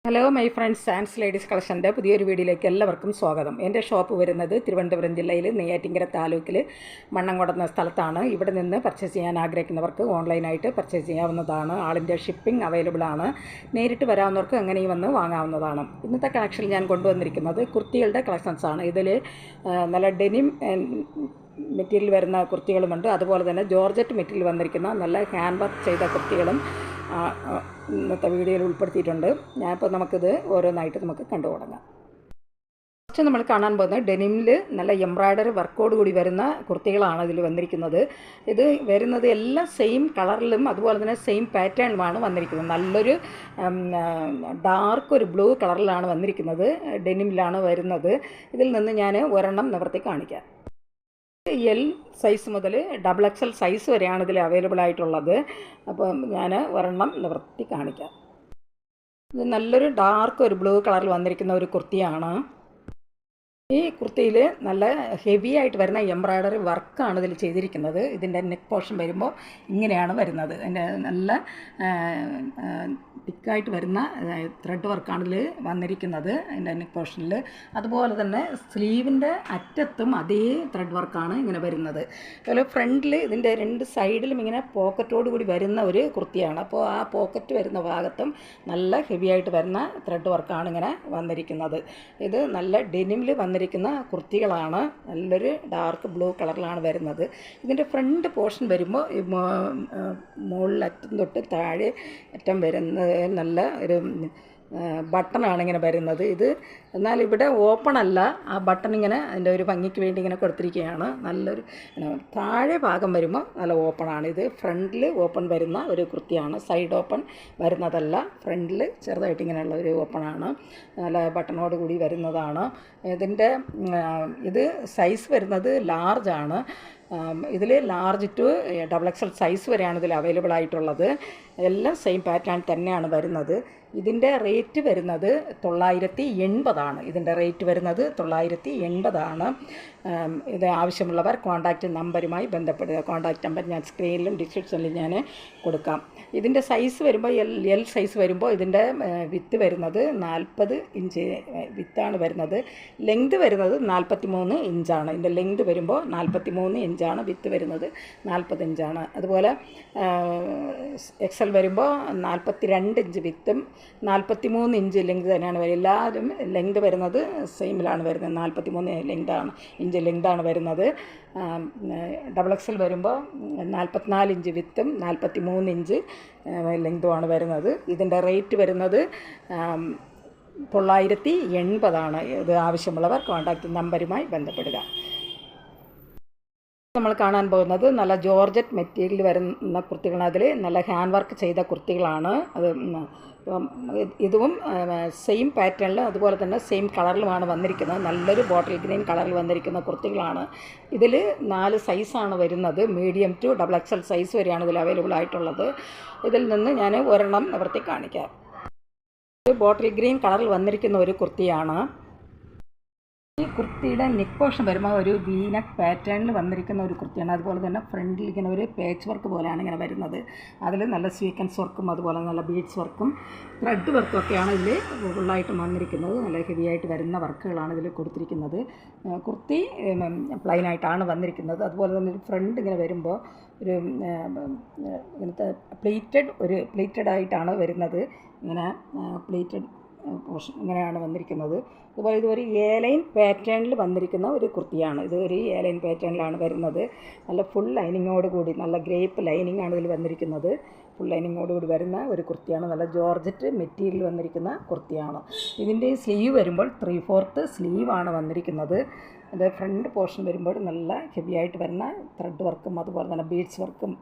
Hello my friends Sans ladies കളക്ഷൻ്റെ പുതിയൊരു വീഡിയോയിലേക്ക് എല്ലാവർക്കും സ്വാഗതം. എൻ്റെ ഷോപ്പ് വരുന്നത് തിരുവനന്തപുരം ജില്ലയിൽ നെയ്യാറ്റിൻകര താലൂക്കിൽ മണ്ണംകുളം എന്ന സ്ഥലത്താണ്. ഇവിടെ നിന്ന് പർച്ചേസ് ചെയ്യാൻ ആഗ്രഹിക്കുന്നവർക്ക് ഓൺലൈനായിട്ട് പർച്ചേസ് ചെയ്യാവുന്നതാണ്. ആൾ ഇന്ത്യ ഷിപ്പിംഗ് അവൈലബിൾ ആണ്. നേരിട്ട് വരാവുന്നവർക്ക് അങ്ങനെയും വന്ന് വാങ്ങാവുന്നതാണ്. ഇന്നത്തെ കളക്ഷനിൽ ഞാൻ കൊണ്ടുവന്നിരിക്കുന്നത് കുർത്തികളുടെ കളക്ഷൻസാണ്. ഇതിൽ നല്ല ഡെനിം മെറ്റീരിയൽ വരുന്ന കുർത്തികളുമുണ്ട്. അതുപോലെ തന്നെ ജോർജറ്റ് മെറ്റീരിയൽ വന്നിരിക്കുന്ന നല്ല ഹാൻഡ് വർക്ക് ചെയ്ത കുർത്തികളും ഇന്നത്തെ വീഡിയോയിൽ ഉൾപ്പെടുത്തിയിട്ടുണ്ട്. ഞാനിപ്പോൾ നമുക്കിത് ഓരോന്നായിട്ട് നമുക്ക് കണ്ടു തുടങ്ങാം. ഫസ്റ്റ് നമ്മൾ കാണാൻ പോകുന്നത് ഡെനിമിൽ നല്ല എംബ്രോയ്ഡറി വർക്കോട് കൂടി വരുന്ന കുർത്തികളാണ് ഇതിൽ വന്നിരിക്കുന്നത്. ഇത് വരുന്നത് എല്ലാം സെയിം കളറിലും അതുപോലെ തന്നെ സെയിം പാറ്റേണിലുമാണ് വന്നിരിക്കുന്നത്. നല്ലൊരു ഡാർക്ക് ഒരു ബ്ലൂ കളറിലാണ് വന്നിരിക്കുന്നത്. ഡെനിമിലാണ് വരുന്നത്. ഇതിൽ നിന്ന് ഞാൻ ഒരെണ്ണം നിവർത്തി കാണിക്കാം. എൽ സൈസ് മുതൽ XXL സൈസ് വരെയാണ് ഇതിൽ അവൈലബിൾ ആയിട്ടുള്ളത്. അപ്പോൾ ഞാൻ ഒരെണ്ണം നിവർത്തി കാണിക്കാം. ഇത് നല്ലൊരു ഡാർക്ക് ഒരു ബ്ലൂ കളറിൽ വന്നിരിക്കുന്ന ഒരു കുർത്തിയാണ്. ഈ കുർത്തിയിൽ നല്ല ഹെവി ആയിട്ട് വരുന്ന എംബ്രോയ്ഡറി വർക്കാണ് ഇതിൽ ചെയ്തിരിക്കുന്നത്. ഇതിൻ്റെ നെക്ക് പോർഷൻ വരുമ്പോൾ ഇങ്ങനെയാണ് വരുന്നത്. അതിൻ്റെ നല്ല തിക്കായിട്ട് വരുന്ന ത്രെഡ് വർക്കാണ് ഇതിൽ വന്നിരിക്കുന്നത് അതിൻ്റെ നെക്ക് പോർഷനിൽ. അതുപോലെ തന്നെ സ്ലീവിൻ്റെ അറ്റത്തും അതേ ത്രെഡ് വർക്കാണ് ഇങ്ങനെ വരുന്നത്. അതുപോലെ ഫ്രണ്ടിൽ ഇതിൻ്റെ രണ്ട് സൈഡിലും ഇങ്ങനെ പോക്കറ്റോട് കൂടി വരുന്ന ഒരു കുർത്തിയാണ്. അപ്പോൾ ആ പോക്കറ്റ് വരുന്ന ഭാഗത്തും നല്ല ഹെവി ആയിട്ട് വരുന്ന ത്രെഡ് വർക്കാണ് ഇങ്ങനെ വന്നിരിക്കുന്നത്. ഇത് നല്ല ഡെനിമിൽ വന്നിരിക്കുന്ന കുർത്തികളാണ്. നല്ലൊരു ഡാർക്ക് ബ്ലൂ കളറിലാണ് വരുന്നത്. ഇതിൻ്റെ ഫ്രണ്ട് പോർഷൻ വരുമ്പോൾ മുകളിലറ്റം തൊട്ട് താഴെ അറ്റം വരുന്നത് നല്ല ഒരു ബട്ടണാണ് ഇങ്ങനെ വരുന്നത്. ഇത് എന്നാൽ ഇവിടെ ഓപ്പൺ അല്ല. ആ ബട്ടൺ ഇങ്ങനെ അതിൻ്റെ ഒരു ഭംഗിക്ക് വേണ്ടി ഇങ്ങനെ കൊടുത്തിരിക്കുകയാണ്. നല്ലൊരു താഴെ ഭാഗം വരുമ്പോൾ നല്ല ഓപ്പണാണ്. ഇത് ഫ്രണ്ടിൽ ഓപ്പൺ വരുന്ന ഒരു കുർത്തിയാണ്. സൈഡ് ഓപ്പൺ വരുന്നതല്ല. ഫ്രണ്ടിൽ ചെറുതായിട്ട് ഇങ്ങനെയുള്ള ഒരു ഓപ്പണാണ്. നല്ല ബട്ടണോട് കൂടി വരുന്നതാണ്. ഇത് സൈസ് വരുന്നത് ലാർജാണ്. ഇതിൽ ലാർജ് ടു XXL സൈസ് വരെയാണ് ഇതിൽ അവൈലബിൾ ആയിട്ടുള്ളത്. എല്ലാം സെയിം പാറ്റേൺ തന്നെയാണ് വരുന്നത്. ഇതിൻ്റെ റേറ്റ് വരുന്നത് 980 ഇതിൻ്റെ റേറ്റ് വരുന്നത് 980. ഇത് ആവശ്യമുള്ളവർ കോൺടാക്റ്റ് നമ്പറുമായി ബന്ധപ്പെടുക. കോൺടാക്റ്റ് നമ്പർ ഞാൻ സ്ക്രീനിലും ഡിസ്ക്രിപ്ഷനിലും ഞാൻ കൊടുക്കാം. ഇതിൻ്റെ സൈസ് വരുമ്പോൾ എൽ സൈസ് വരുമ്പോൾ ഇതിൻ്റെ വിത്ത് വരുന്നത് 40 ഇഞ്ച് വിത്താണ് വരുന്നത്. ലെങ്ത് വരുന്നത് 43 ഇഞ്ചാണ്. ഇതിൻ്റെ ലെങ്ത് വരുമ്പോൾ 43 ഇഞ്ചാണ്. വിത്ത് വരുന്നത് 40 ഇഞ്ചാണ്. അതുപോലെ XL വരുമ്പോൾ 42 ഇഞ്ച് വിത്തും 43 ഇഞ്ച് ലെങ്ത് തന്നെയാണ് വരുന്നത്. എല്ലാവരും ലെങ്ത് വരുന്നത് സെയിമിലാണ് വരുന്നത്. 43 ഇഞ്ച് ലെങ്താണ് വരുന്നത്. XXL വരുമ്പോൾ 44 ഇഞ്ച് വിത്തും 43 ഇഞ്ച് ലെങ്തുമാണ് വരുന്നത്. ഇതിൻ്റെ റേറ്റ് വരുന്നത് 980. ഇത് ആവശ്യമുള്ളവർ കോൺടാക്റ്റ് നമ്പറുമായി ബന്ധപ്പെടുക. നമ്മൾ കാണാൻ പോകുന്നത് നല്ല ജോർജറ്റ് മെറ്റീരിയൽ വരുന്ന കുർത്തികളാണ്. അതിൽ നല്ല ഹാൻഡ് വർക്ക് ചെയ്ത കുർത്തികളാണ്. അത് ഇതും സെയിം പാറ്റേണിൽ അതുപോലെ തന്നെ സെയിം കളറിലുമാണ് വന്നിരിക്കുന്നത്. നല്ലൊരു ബോട്ടിൽ ഗ്രീൻ കളറിൽ വന്നിരിക്കുന്ന കുർത്തികളാണ്. ഇതിൽ 4 സൈസാണ് വരുന്നത്. മീഡിയം ടു XXL സൈസ് വരെയാണ് ഇതിൽ അവൈലബിൾ ആയിട്ടുള്ളത്. ഇതിൽ നിന്ന് ഞാൻ ഒരെണ്ണം നിവർത്തി കാണിക്കാം. ബോട്ടിൽ ഗ്രീൻ കളറിൽ വന്നിരിക്കുന്ന ഒരു കുർത്തിയാണ്. ഈ കുർത്തിയുടെ നെക്ക് പോർഷൻ വരുമ്പോൾ ഒരു വീനക്ക് പാറ്റേണിൽ വന്നിരിക്കുന്ന ഒരു കുർത്തിയാണ്. അതുപോലെ തന്നെ ഫ്രണ്ടിൽ ഇങ്ങനെ ഒരു പേച്ച് വർക്ക് പോലെയാണ് ഇങ്ങനെ വരുന്നത്. അതിൽ നല്ല സ്വീക്വൻസ് വർക്കും അതുപോലെ നല്ല ബീഡ്സ് വർക്കും ത്രെഡ് വർക്കും ഒക്കെയാണ് ഇതിൽ ഫുള്ളായിട്ട് വന്നിരിക്കുന്നത്. നല്ല ഹെവി ആയിട്ട് വരുന്ന വർക്കുകളാണ് ഇതിൽ കൊടുത്തിരിക്കുന്നത്. കുർത്തി പ്ലെയിനായിട്ടാണ് വന്നിരിക്കുന്നത്. അതുപോലെ തന്നെ ഒരു ഫ്രണ്ട് ഇങ്ങനെ വരുമ്പോൾ ഒരു ഇങ്ങനത്തെ പ്ലീറ്റഡ് ആയിട്ടാണ് വരുന്നത്. ഇങ്ങനെ പ്ലീറ്റഡ് പോർഷൻ ഇങ്ങനെയാണ് വന്നിരിക്കുന്നത്. അതുപോലെ ഇതൊരു ലൈൻ പാറ്റേണിൽ വന്നിരിക്കുന്ന ഒരു കുർത്തിയാണ്. ഇത് ഒരു ലൈൻ പാറ്റേണിലാണ് വരുന്നത്. നല്ല ഫുൾ ലൈനിങ്ങോട് കൂടി നല്ല ഗ്രേപ്പ് ലൈനിങ് ആണ് ഇതിൽ വന്നിരിക്കുന്നത്. ഫുൾ ലൈനിങ്ങോട് കൂടി വരുന്ന ഒരു കുർത്തിയാണ്. നല്ല ജോർജറ്റ് മെറ്റീരിയൽ വന്നിരിക്കുന്ന കുർത്തിയാണ്. ഇതിൻ്റെ സ്ലീവ് വരുമ്പോൾ 3/4 സ്ലീവാണ് വന്നിരിക്കുന്നത്. അത് ഫ്രണ്ട് പോർഷൻ വരുമ്പോൾ നല്ല ഹെവി ആയിട്ട് വരുന്ന ത്രെഡ് വർക്കും അതുപോലെ തന്നെ ബീഡ്സ് വർക്കും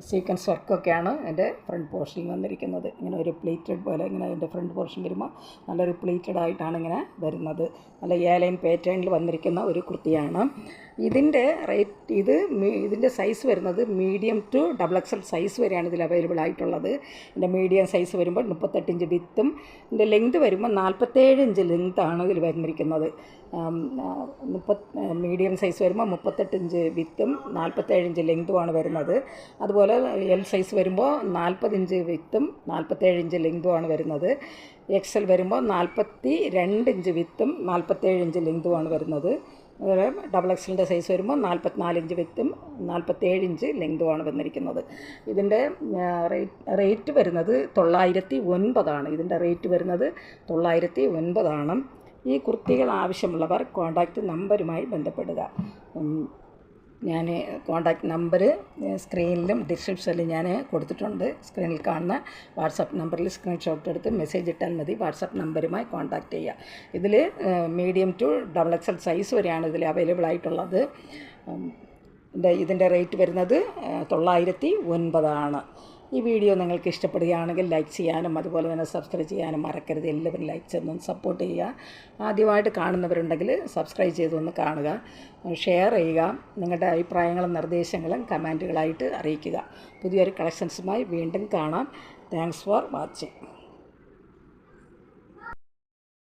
സീക്വൻസ് വർക്കൊക്കെയാണ് എൻ്റെ ഫ്രണ്ട് പോർഷനിൽ വന്നിരിക്കുന്നത്. ഇങ്ങനെ ഒരു പ്ലീറ്റഡ് പോലെ ഇങ്ങനെ എൻ്റെ ഫ്രണ്ട് പോർഷൻ വരുമ്പോൾ നല്ലൊരു പ്ലീറ്റഡ് ആയിട്ടാണ് ഇങ്ങനെ വരുന്നത്. നല്ല ലൈൻ പാറ്റേണിൽ വന്നിരിക്കുന്ന ഒരു കുർത്തിയാണ്. ഇതിൻ്റെ സൈസ് വരുന്നത് മീഡിയം ടു XXL സൈസ് വരെയാണ് ഇതിൽ അവൈലബിൾ ആയിട്ടുള്ളത്. ഇതിൻ്റെ മീഡിയം സൈസ് വരുമ്പോൾ 38 ഇഞ്ച് വിത്തും ഇതിൻ്റെ ലെങ്ത് വരുമ്പോൾ 47 ഇഞ്ച് ലെങ്താണ് ഇതിൽ വന്നിരിക്കുന്നത്. മീഡിയം സൈസ് വരുമ്പോൾ 38 ഇഞ്ച് വിത്തും 47 ഇഞ്ച് ലെങ്തുമാണ് വരുന്നത്. അതുപോലെ അതുപോലെ എൽ സൈസ് വരുമ്പോൾ 40 ഇഞ്ച് വിത്തും 47 ഇഞ്ച് ലെങ്തുമാണ് വരുന്നത്. എക്സൽ വരുമ്പോൾ 42 ഇഞ്ച് വിത്തും 47 ഇഞ്ച് ലെങ്തുമാണ് വരുന്നത്. അതുപോലെ ഡബിൾ എക്സലിൻ്റെ സൈസ് വരുമ്പോൾ 44 ഇഞ്ച് വിത്തും 47 ഇഞ്ച് ലെങ്തുമാണ് വന്നിരിക്കുന്നത്. ഇതിൻ്റെ റേറ്റ് വരുന്നത് 909 ഇതിൻ്റെ റേറ്റ് വരുന്നത് 909. ഈ കുർത്തികൾ ആവശ്യമുള്ളവർ കോൺടാക്റ്റ് നമ്പറുമായി ബന്ധപ്പെടുക. ഞാൻ കോൺടാക്റ്റ് നമ്പർ സ്ക്രീനിലും ഡിസ്ക്രിപ്ഷനിലും ഞാൻ കൊടുത്തിട്ടുണ്ട്. സ്ക്രീനിൽ കാണുന്ന വാട്സപ്പ് നമ്പറിൽ സ്ക്രീൻഷോട്ട് എടുത്ത് മെസ്സേജ് ഇട്ടാൽ മതി. വാട്സപ്പ് നമ്പറുമായി കോൺടാക്റ്റ് ചെയ്യുക. ഇതിൽ medium to double XL size വരെയാണ് ഇതിൽ അവൈലബിൾ ആയിട്ടുള്ളത്. ഇതിൻ്റെ റേറ്റ് വരുന്നത് 909. ഈ വീഡിയോ നിങ്ങൾക്ക് ഇഷ്ടപ്പെടുകയാണെങ്കിൽ ലൈക്ക് ചെയ്യാനും അതുപോലെ തന്നെ സബ്സ്ക്രൈബ് ചെയ്യാനും മറക്കരുത്. എല്ലാവരും ലൈക്ക് ചെയ്തൊന്ന് സപ്പോർട്ട് ചെയ്യുക. ആദ്യമായിട്ട് കാണുന്നവരുണ്ടെങ്കിൽ സബ്സ്ക്രൈബ് ചെയ്തൊന്ന് കാണുക, ഷെയർ ചെയ്യുക. നിങ്ങളുടെ അഭിപ്രായങ്ങളും നിർദ്ദേശങ്ങളും കമൻറ്റുകളായിട്ട് അറിയിക്കുക. പുതിയൊരു കളക്ഷൻസുമായി വീണ്ടും കാണാം. Thanks for watching.